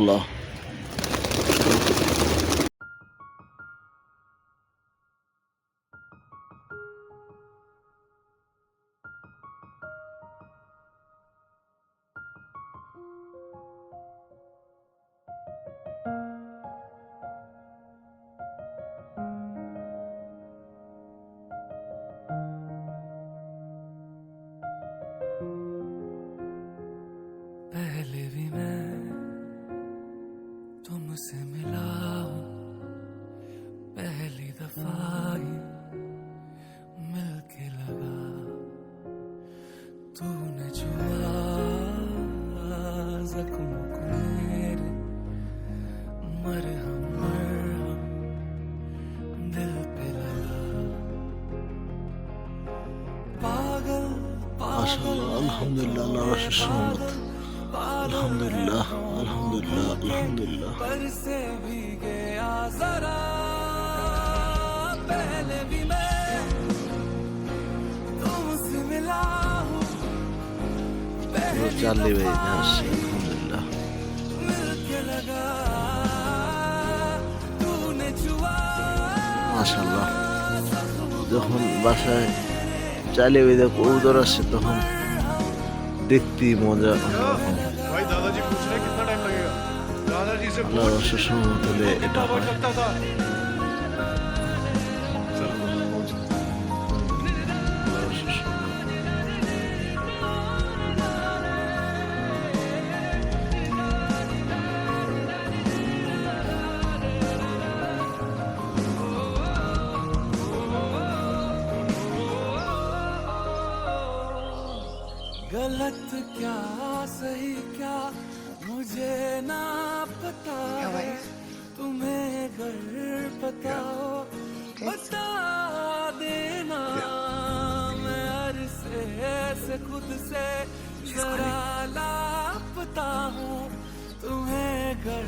রহমতুল্লাহ। पहले भी मैं तुमसे मिला हूँ, पहली दफा ही मिलके लगा, तूने छुआ जख्म को मेरे, मरहम मरहम दिल पे लगा, पागल মাশাআল্লাহ, আলহামদুলিল্লাহ, আল্লাহর অশেষ রহমত। আলহামদুলিল্লাহ, আলহামদুলিল্লাহ, আলহামদুলিল্লাহ। पर से भी गया जरा, पहले भी मैं तुमसे मिला हूँ, চার্লি ভাই আসছে, আলহামদুলিল্লাহ। मिलके लगा, तूने छुआ মাশাআল্লাহ, যখন বাসায় চার্লি ভাইদের কবুতর আসে তখন দেখতে মজা অন্যরকম। भाई दादाजी पूछ रहे कितना टाइम लगेगा। दादाजी से আল্লাহর অশেষ রহমত হলে এটা बहुत হয়। लगता था। আল্লাহর অশেষ রহমত। गलत क्या सही क्या मुझे ना पता है, तुम्हें अगर पता हो बता देना, मैं अरसे से खुद से जरा लापता हूँ, तुम्हें अगर